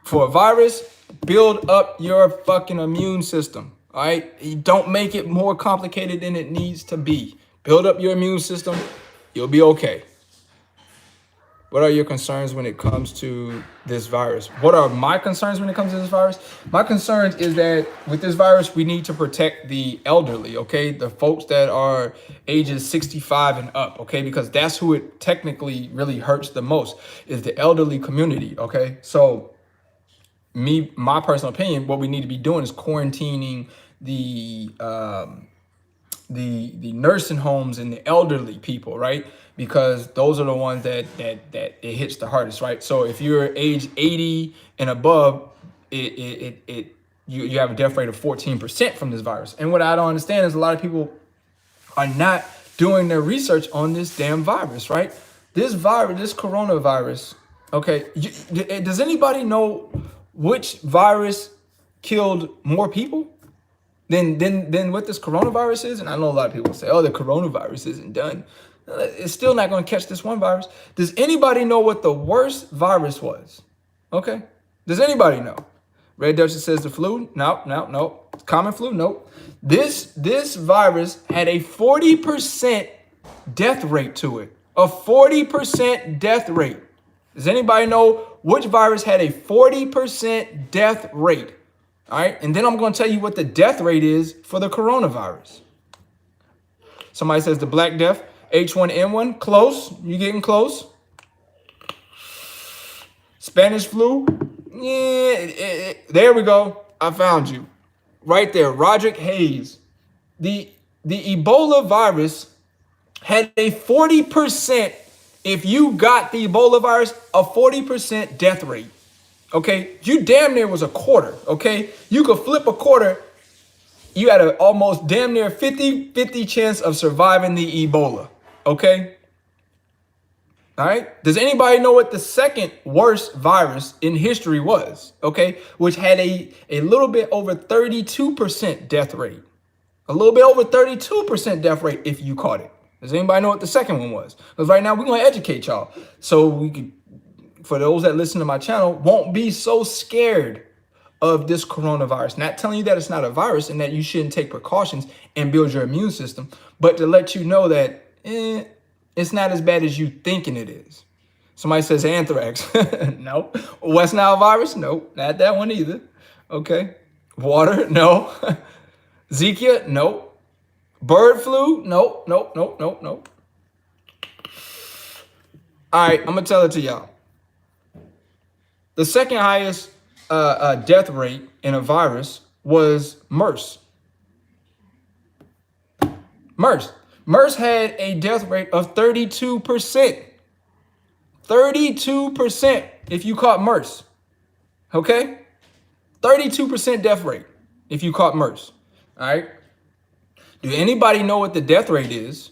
For a virus, build up your fucking immune system, all right? You don't make it more complicated than it needs to be. Build up your immune system. You'll be okay. What are your concerns when it comes to this virus? What are my concerns when it comes to this virus? My concerns is that with this virus, we need to protect the elderly, okay? The folks that are ages 65 and up, okay? Because that's who it technically really hurts the most, is the elderly community, okay? So my personal opinion, what we need to be doing is quarantining the nursing homes and the elderly people, right? Because those are the ones that it hits the hardest, right? So if you're age 80 and above, you have a death rate of 14% from this virus. And what I don't understand is a lot of people are not doing their research on this damn virus, right? This coronavirus, okay, does anybody know which virus killed more people than what this coronavirus is? And I know a lot of people say, oh, the coronavirus isn't done. It's still not going to catch this one virus. Does anybody know what the worst virus was? Okay. Does anybody know? Red Duchess says the flu. No. Common flu. Nope. This virus had a 40% death rate to it. A 40% death rate. Does anybody know which virus had a 40% death rate? All right. And then I'm going to tell you what the death rate is for the coronavirus. Somebody says the Black Death, H1N1. Close. You're getting close. Spanish flu. Yeah. There we go. I found you. Right there. Roderick Hayes. The Ebola virus had a 40%, if you got the Ebola virus, a 40% death rate. Okay, you damn near was a quarter. Okay, you could flip a quarter you had an almost damn near 50-50 chance of surviving the Ebola. Okay. All right. Does anybody know what the second worst virus in history was? Okay. Which had a little bit over 32% death rate. A little bit over 32% death rate if you caught it. Does anybody know what the second one was? Because right now we're going to educate y'all. So we could, for those that listen to my channel, won't be so scared of this coronavirus. Not telling you that it's not a virus and that you shouldn't take precautions and build your immune system, but to let you know that it's not as bad as you thinking it is. Somebody says anthrax. No. West Nile virus? Nope. Not that one either. Okay. Water? No. Zika? Nope. Bird flu? Nope. Nope. Nope. Nope. Nope. All right. I'm going to tell it to y'all. The second highest death rate in a virus was MERS. MERS had a death rate of 32%. 32% if you caught MERS. Okay? 32% death rate if you caught MERS. All right? Do anybody know what the death rate is,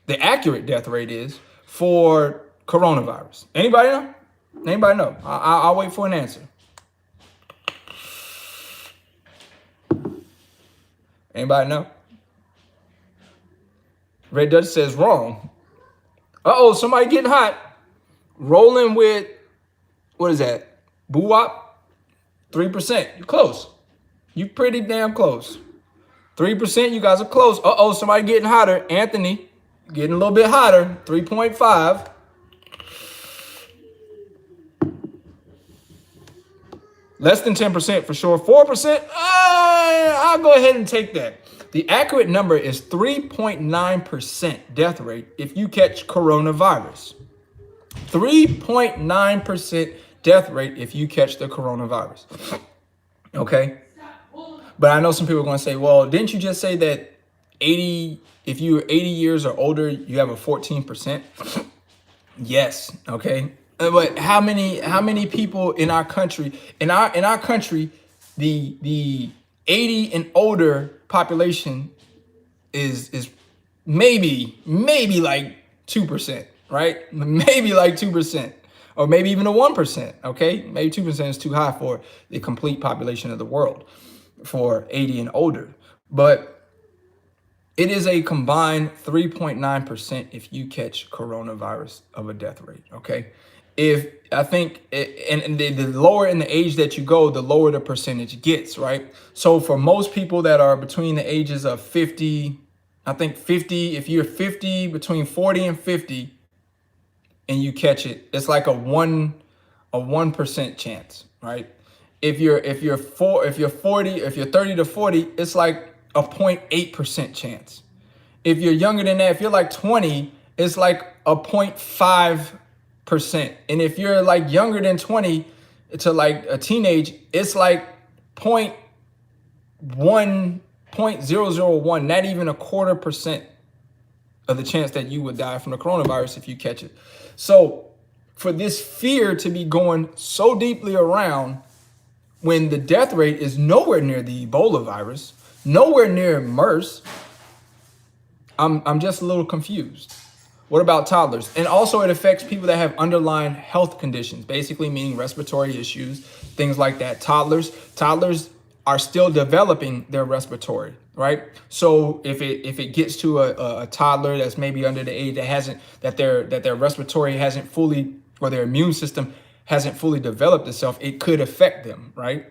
the accurate death rate is for coronavirus? Anybody know? Anybody know? I'll wait for an answer. Anybody know? Red Dutch says wrong. Uh-oh, somebody getting hot. Rolling with, what is that? Boo-wop? 3%. You're close. You're pretty damn close. 3%, you guys are close. Uh-oh, somebody getting hotter. Anthony, getting a little bit hotter. 3.5. Less than 10% for sure. 4%, I'll go ahead and take that. The accurate number is 3.9% death rate if you catch coronavirus. 3.9% death rate if you catch the coronavirus. Okay? But I know some people are going to say, well, didn't you just say that if you're 80 years or older, you have a 14%? Yes. Okay. But how many people in our country, the 80 and older population is maybe like 2%, right? Maybe like 2%, or maybe even a 1%. Okay, maybe 2% is too high for the complete population of the world for 80 and older, but it is a combined 3.9% if you catch coronavirus of a death rate. Okay. If I think, and the lower in the age that you go, the lower the percentage gets, right? So for most people that are between the ages of 50, I think 50, if you're 50, between 40 and 50, and you catch it, it's like a 1% chance, right? If you're 30 to 40, it's like a 0.8% chance. If you're younger than that, if you're like 20, it's like a 0.5%. And if you're like younger than 20 to like a teenage, it's like 0.001, not even a 0.25% of the chance that you would die from the coronavirus if you catch it. So for this fear to be going so deeply around when the death rate is nowhere near the Ebola virus, nowhere near MERS, I'm just a little confused. What about toddlers? And also it affects people that have underlying health conditions, basically meaning respiratory issues, things like that. Toddlers are still developing their respiratory, right? So if it gets to a toddler that's maybe under the age that their respiratory hasn't fully, or their immune system hasn't fully developed itself, it could affect them, right?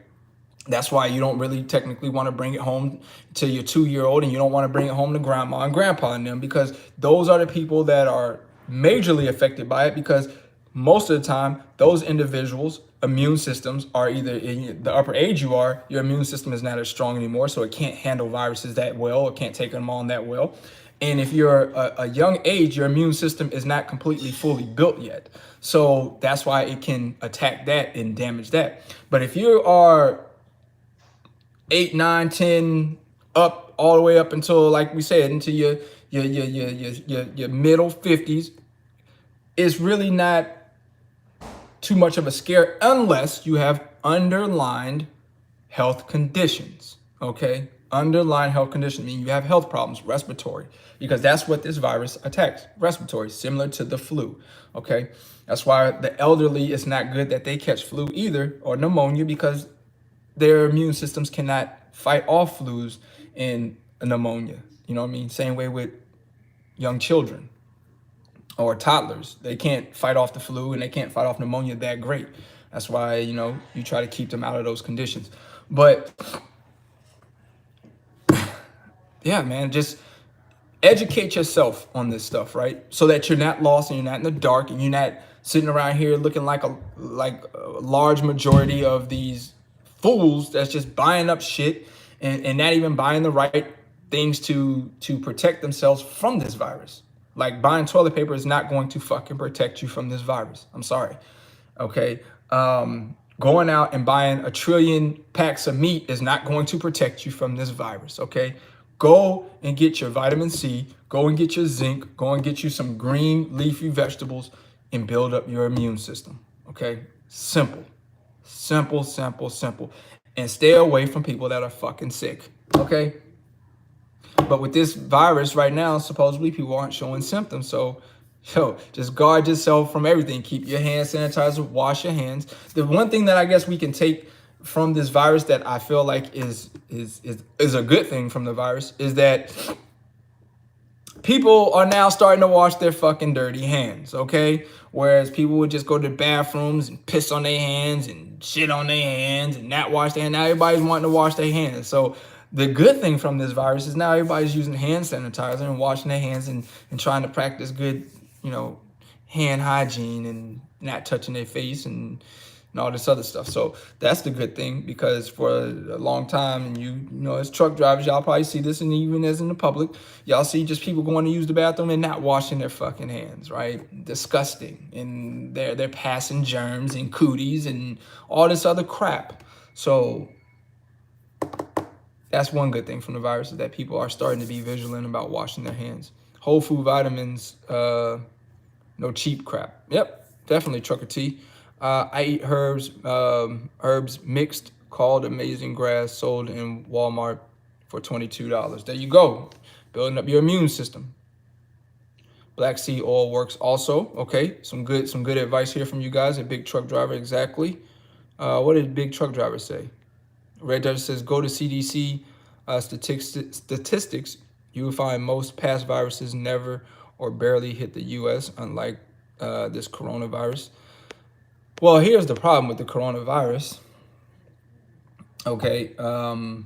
That's why you don't really technically want to bring it home to your 2-year-old, and you don't want to bring it home to grandma and grandpa and them, because those are the people that are majorly affected by it, because most of the time those individuals' immune systems are either in the upper age you are, your immune system is not as strong anymore, so it can't handle viruses that well, it can't take them on that well. And if you're a young age, your immune system is not completely fully built yet. So that's why it can attack that and damage that. But if you are 8, 9, 10, up all the way up until, like we said, into your middle 50s, it's really not too much of a scare unless you have underlying health conditions. Okay, underlying health condition, meaning you have health problems, respiratory, because that's what this virus attacks, respiratory, similar to the flu, okay? That's why the elderly, it's not good that they catch flu either, or pneumonia, because their immune systems cannot fight off flus and pneumonia. You know what I mean? Same way with young children or toddlers. They can't fight off the flu and they can't fight off pneumonia that great. That's why, you know, you try to keep them out of those conditions. But yeah, man, just educate yourself on this stuff, right? So that you're not lost and you're not in the dark and you're not sitting around here looking like a large majority of these fools that's just buying up shit and not even buying the right things to protect themselves from this virus. Like buying toilet paper is not going to fucking protect you from this virus. I'm sorry. Okay. Going out and buying 1 trillion packs of meat is not going to protect you from this virus. Okay. Go and get your vitamin C, go and get your zinc, go and get you some green leafy vegetables and build up your immune system. Okay. Simple, simple, simple, simple. And stay away from people that are fucking sick. Okay. But with this virus right now, supposedly people aren't showing symptoms. So, just guard yourself from everything. Keep your hand sanitizer, wash your hands. The one thing that I guess we can take from this virus that I feel like is a good thing from the virus is that people are now starting to wash their fucking dirty hands, okay? Whereas people would just go to bathrooms and piss on their hands and shit on their hands and not wash their hands. Now everybody's wanting to wash their hands. So the good thing from this virus is now everybody's using hand sanitizer and washing their hands and trying to practice good, you know, hand hygiene and not touching their face and all this other stuff. So that's the good thing, because for a long time, and you know, as truck drivers, y'all probably see this, and even as in the public, y'all see just people going to use the bathroom and not washing their fucking hands, right? Disgusting. And they're passing germs and cooties and all this other crap. So that's one good thing from the virus, is that people are starting to be vigilant about washing their hands. Whole food vitamins, no cheap crap. Yep, definitely trucker tea. I eat herbs mixed, called Amazing Grass, sold in Walmart for $22. There you go, building up your immune system. Black seed oil works also. Okay, some good advice here from you guys. A big truck driver, exactly. What did big truck driver say? Red Dutch says, go to CDC statistics. You will find most past viruses never or barely hit the U.S., unlike this coronavirus. Well, here's the problem with the coronavirus. Okay, the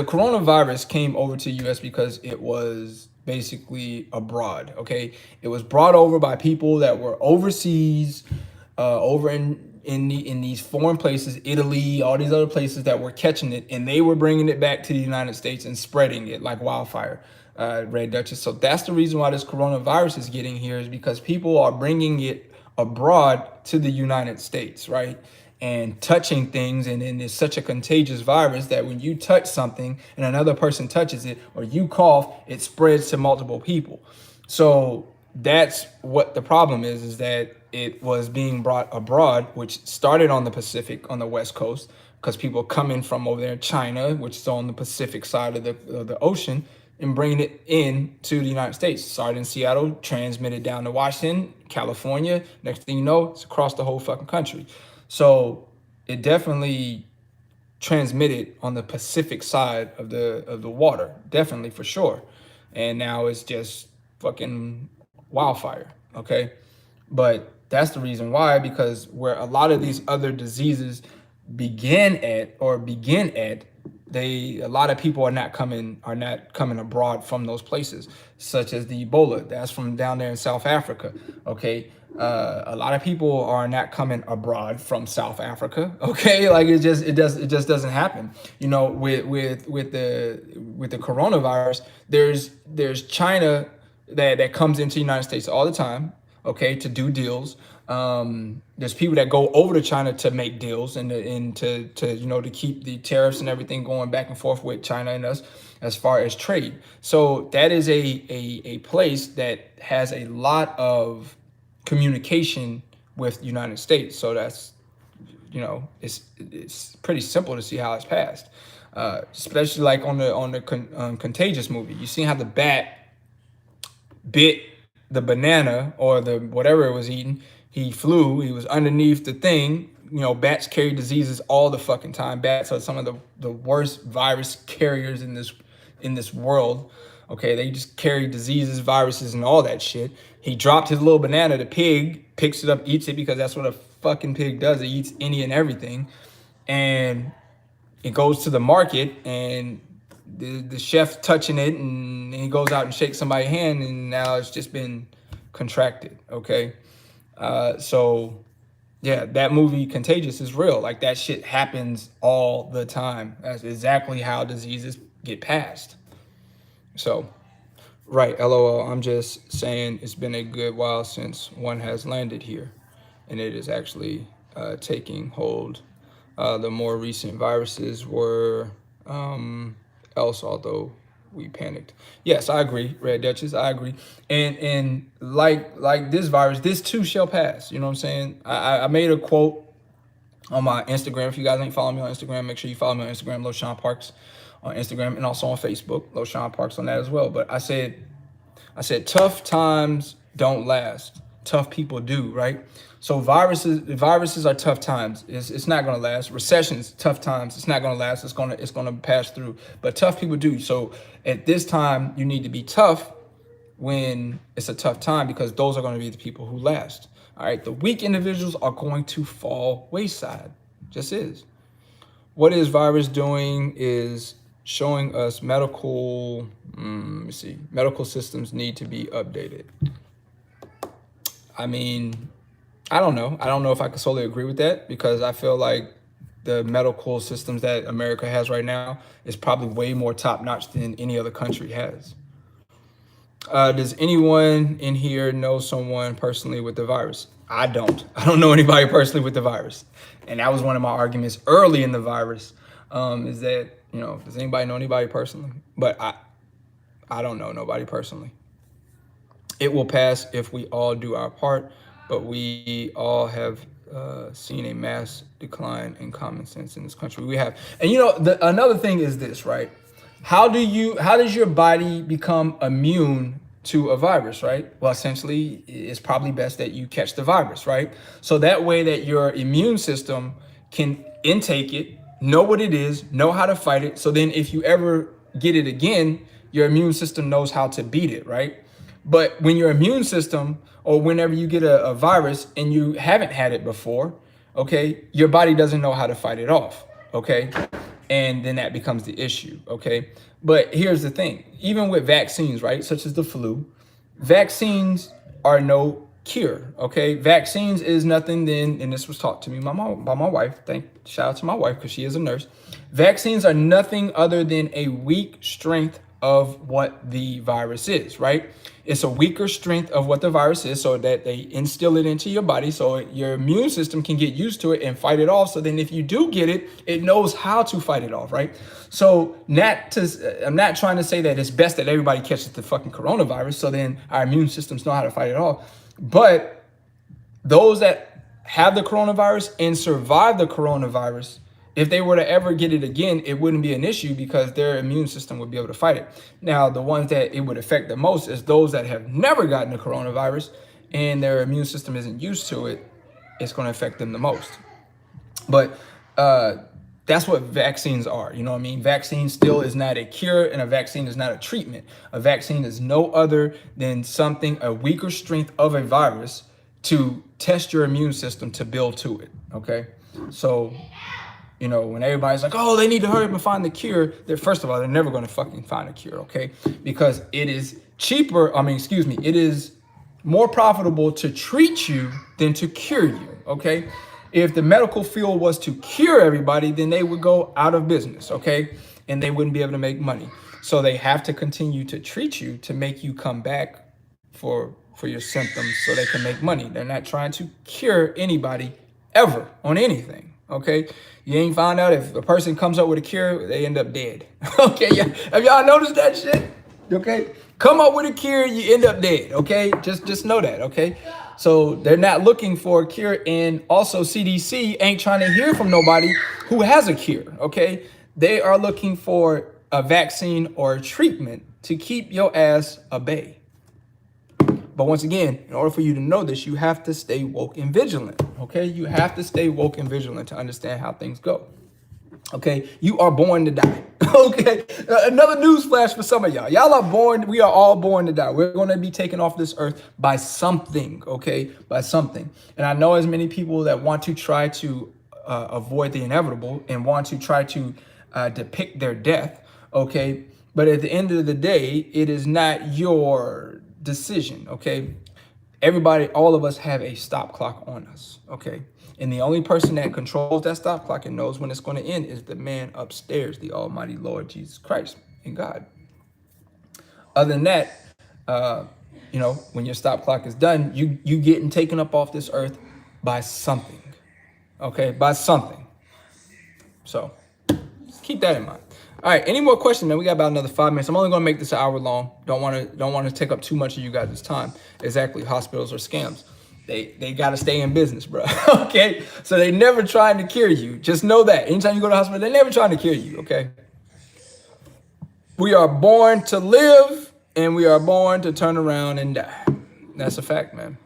coronavirus came over to the U.S. because it was basically abroad. Okay, it was brought over by people that were overseas, over in these foreign places, Italy, all these other places that were catching it, and they were bringing it back to the United States and spreading it like wildfire. Red Duchess. So that's the reason why this coronavirus is getting here, is because people are bringing it abroad to the United States, right? And touching things, and then it's such a contagious virus that when you touch something and another person touches it, or you cough, it spreads to multiple people. So that's what the problem is that it was being brought abroad, which started on the Pacific, on the West Coast, because people coming from over there in China, which is on the Pacific side of the ocean, and bringing it in to the United States. Started in Seattle, transmitted down to Washington, California. Next thing you know, it's across the whole fucking country. So it definitely transmitted on the Pacific side of the water, definitely, for sure. And now it's just fucking wildfire, okay? But that's the reason why, because where a lot of these other diseases begin at, a lot of people are not coming abroad from those places, such as the Ebola. That's from down there in South Africa. Okay, a lot of people are not coming abroad from South Africa. Okay, like it just doesn't happen. You know, with the coronavirus, there's China that comes into the United States all the time. Okay, to do deals. There's people that go over to China to make deals and to you know, to keep the tariffs and everything going back and forth with China and us as far as trade. So that is a place that has a lot of communication with the United States. So that's, you know, it's pretty simple to see how it's passed. especially like on the Contagious movie. You seen how the bat bit the banana or the whatever it was eating. He flew. He was underneath the thing. You know, bats carry diseases all the fucking time. Bats are some of the worst virus carriers in this world. Okay, they just carry diseases, viruses, and all that shit. He dropped his little banana. The pig picks it up, eats it, because that's what a fucking pig does. It eats any and everything. And it goes to the market, and the chef touching it, and he goes out and shakes somebody's hand, and now it's just been contracted. Okay, so yeah, that movie Contagious is real. Like, that shit happens all the time. That's exactly how diseases get passed. So, right, LOL, I'm just saying it's been a good while since one has landed here, and it is actually taking hold. The more recent viruses were else, although we panicked. Yes, I agree, Red Duchess, I agree. And like this virus, this too shall pass. You know what I'm saying? I made a quote on my Instagram. If you guys ain't following me on Instagram, make sure you follow me on Instagram, Loshawnparks on Instagram, and also on Facebook, Loshawnparks on that as well. But I said tough times don't last. Tough people do, right? So viruses are tough times. It's not gonna last. Recessions, tough times. It's not gonna last. It's gonna pass through. But tough people do. So at this time, you need to be tough when it's a tough time, because those are gonna be the people who last. All right. The weak individuals are going to fall wayside. Just is. What is virus doing is showing us medical systems need to be updated. I mean, I don't know. I don't know if I can solely agree with that, because I feel like the medical systems that America has right now is probably way more top-notch than any other country has. Does anyone in here know someone personally with the virus? I don't. I don't know anybody personally with the virus. And that was one of my arguments early in the virus, is that, you know, does anybody know anybody personally? But I don't know nobody personally. It will pass if we all do our part, but we all have seen a mass decline in common sense in this country. We have. And, you know, another thing is this, right? How does your body become immune to a virus, right? Well, essentially, it's probably best that you catch the virus, right? So that way that your immune system can intake it, know what it is, know how to fight it. So then if you ever get it again, your immune system knows how to beat it, right? But when your immune system, or whenever you get a virus and you haven't had it before, okay, your body doesn't know how to fight it off, okay? And then that becomes the issue, okay? But here's the thing, even with vaccines, right, such as the flu, vaccines are no cure, okay? Vaccines is nothing then, and this was taught to me by my wife, shout out to my wife, because she is a nurse. Vaccines are nothing other than a weak strength of what the virus is, right? It's a weaker strength of what the virus is, so that they instill it into your body so your immune system can get used to it and fight it off. So then if you do get it, it knows how to fight it off, right? So I'm not trying to say that it's best that everybody catches the fucking coronavirus, so then our immune systems know how to fight it off. But those that have the coronavirus and survive the coronavirus, if they were to ever get it again, it wouldn't be an issue, because their immune system would be able to fight it. Now, the ones that it would affect the most is those that have never gotten the coronavirus and their immune system isn't used to it. It's going to affect them the most. But that's what vaccines are. You know what I mean? Vaccine still is not a cure, and a vaccine is not a treatment. A vaccine is no other than a weaker strength of a virus to test your immune system to build to it. Okay? So, you know, when everybody's like, oh, they need to hurry up and find the cure, first of all, they're never going to fucking find a cure, okay? Because it is it is more profitable to treat you than to cure you, okay? If the medical field was to cure everybody, then they would go out of business, okay? And they wouldn't be able to make money. So they have to continue to treat you to make you come back for your symptoms so they can make money. They're not trying to cure anybody ever on anything. Okay, you ain't found out if a person comes up with a cure, they end up dead. Okay, yeah. Have y'all noticed that shit? Okay, come up with a cure, you end up dead. Okay, just know that. Okay, so they're not looking for a cure, and also CDC ain't trying to hear from nobody who has a cure. Okay, They are looking for a vaccine or a treatment to keep your ass at bay. But once again, in order for you to know this, you have to stay woke and vigilant, okay? You have to stay woke and vigilant to understand how things go. Okay, you are born to die. Okay, another news flash for some of y'all. Y'all are born, we are all born to die. We're going to be taken off this earth by something, okay? By something. And I know as many people that want to try to avoid the inevitable and want to try to depict their death, okay? But at the end of the day, it is not your decision, okay? Everybody, all of us have a stop clock on us, okay? And the only person that controls that stop clock and knows when it's going to end is the man upstairs, the Almighty Lord Jesus Christ and God. Other than that, when your stop clock is done, you getting taken up off this earth by something, okay? By something. So just keep that in mind. All right, any more questions, man? We got about another 5 minutes. I'm only gonna make this an hour long. Don't want to take up too much of you guys' time. Exactly, hospitals are scams. They gotta stay in business, bro. Okay, so they never trying to cure you. Just know that. Anytime you go to the hospital, they're never trying to cure you. Okay. We are born to live, and we are born to turn around and die. That's a fact, man.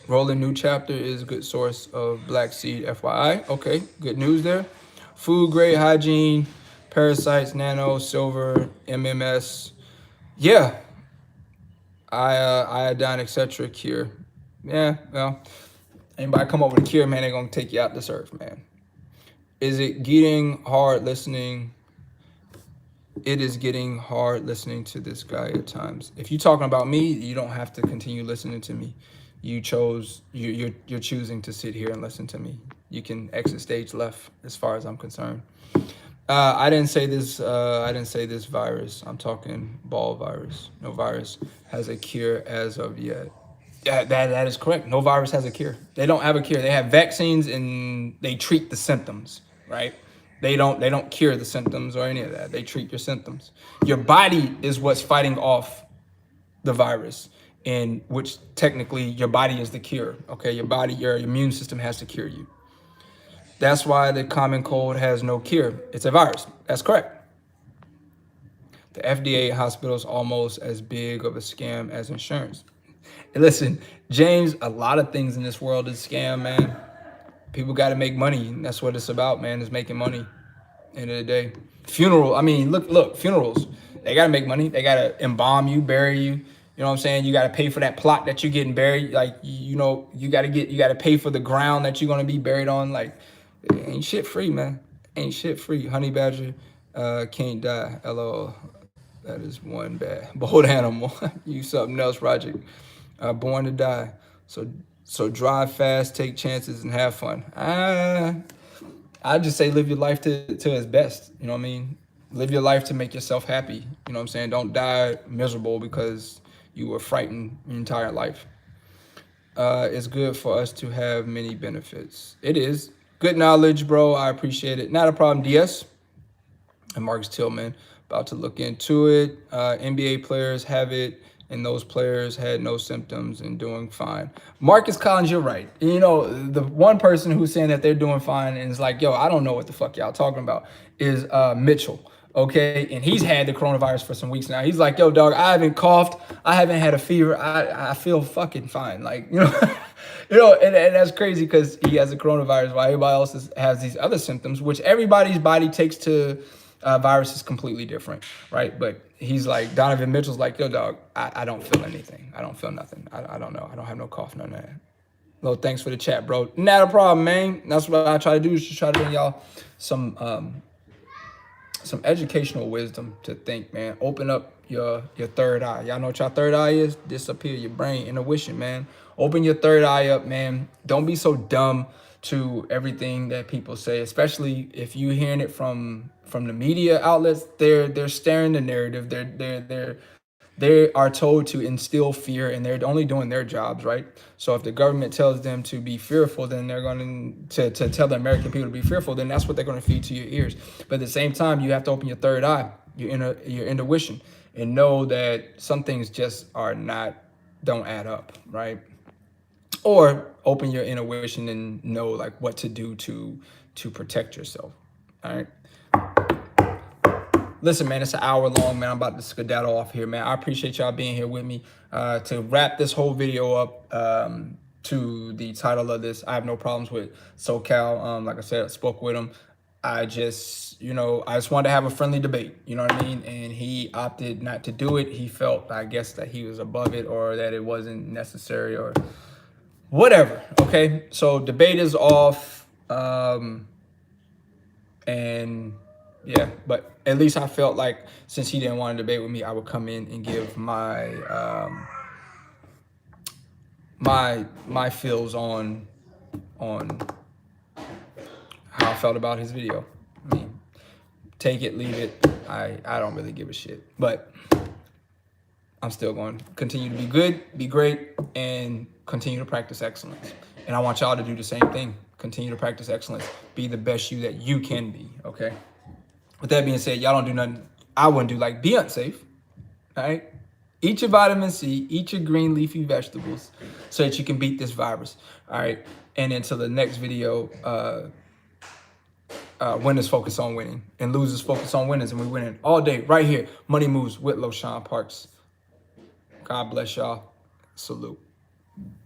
Rolling New Chapter is a good source of black seed, FYI. Okay, good news there. Food grade hygiene, parasites, nano, silver, MMS. Yeah. Iodine, etc. Cure. Yeah, well, anybody come up with a cure, man, they're going to take you out this earth, man. Is it getting hard listening? It is getting hard listening to this guy at times. If you're talking about me, you don't have to continue listening to me. You're choosing to sit here and listen to me. You can exit stage left as far as I'm concerned. I didn't say this virus. I'm talking ball virus. No virus has a cure as of yet. Yeah, that is correct. No virus has a cure. They don't have a cure. They have vaccines and they treat the symptoms, right? They don't cure the symptoms or any of that. They treat your symptoms. Your body is what's fighting off the virus, in which technically your body is the cure. Okay, your immune system has to cure you. That's why the common cold has no cure. It's a virus. That's correct. The FDA hospital is almost as big of a scam as insurance. And listen, James, a lot of things in this world is scam, man. People got to make money. And that's what it's about, man, is making money. End of the day. Look, funerals. They got to make money. They got to embalm you, bury you. You know what I'm saying? You got to pay for that plot that you're getting buried. Like, you got to pay for the ground that you're going to be buried on. Like, ain't shit free, man. Ain't shit free. Honey badger can't die. LOL. That is one bad. Bold animal. You something else, Roger. Born to die. So drive fast, take chances, and have fun. I just say live your life to its best. You know what I mean? Live your life to make yourself happy. You know what I'm saying? Don't die miserable because you were frightened your entire life. It's good for us to have many benefits. It is. Good knowledge, bro. I appreciate it. Not a problem, DS. And Marcus Tillman, about to look into it. NBA players have it, and those players had no symptoms and doing fine. Marcus Collins, you're right. You know, the one person who's saying that they're doing fine and is like, yo, I don't know what the fuck y'all talking about, is Mitchell. Okay, and he's had the coronavirus for some weeks now. He's like, yo, dog, I haven't coughed. I haven't had a fever. I feel fucking fine. Like, and that's crazy because he has the coronavirus while everybody else has these other symptoms, which everybody's body takes to virus is completely different, right? But he's like, Donovan Mitchell's like, yo, dog, I don't feel anything. I don't feel nothing. I don't know. I don't have no cough, none of that. Well, thanks for the chat, bro. Not a problem, man. That's what I try to do, is just try to bring y'all some educational wisdom to think, man. Open up your third eye. Y'all know what your third eye is? Disappear your brain, intuition, man. Open your third eye up, man. Don't be so dumb to everything that people say, especially if you're hearing it from the media outlets. They're staring the narrative. They are told to instill fear, and they're only doing their jobs, right? So if the government tells them to be fearful, then they're going to tell the American people to be fearful, then that's what they're going to feed to your ears. But at the same time, you have to open your third eye, your intuition, and know that some things just don't add up, right? Or open your intuition and know like what to do to protect yourself. All right. Listen, man, it's an hour long, man. I'm about to skedaddle off here, man. I appreciate y'all being here with me. To wrap this whole video up, to the title of this, I have no problems with SoCal. Like I said, I spoke with him. I just, I just wanted to have a friendly debate, you know what I mean? And he opted not to do it. He felt, I guess, that he was above it, or that it wasn't necessary, or whatever. Okay, so debate is off. And yeah, but at least I felt like, since he didn't want to debate with me, I would come in and give my my feels on how I felt about his video. I mean, take it, leave it. I don't really give a shit, but I'm still going to continue to be good, be great, and continue to practice excellence. And I want y'all to do the same thing. Continue to practice excellence. Be the best you that you can be, okay? With that being said, y'all don't do nothing I wouldn't do. Like, be unsafe, all right? Eat your vitamin C, eat your green leafy vegetables so that you can beat this virus, all right? And until the next video, winners focus on winning and losers focus on winners, and we're winning all day right here. Money Moves with Loshawnparks. God bless y'all. Salute.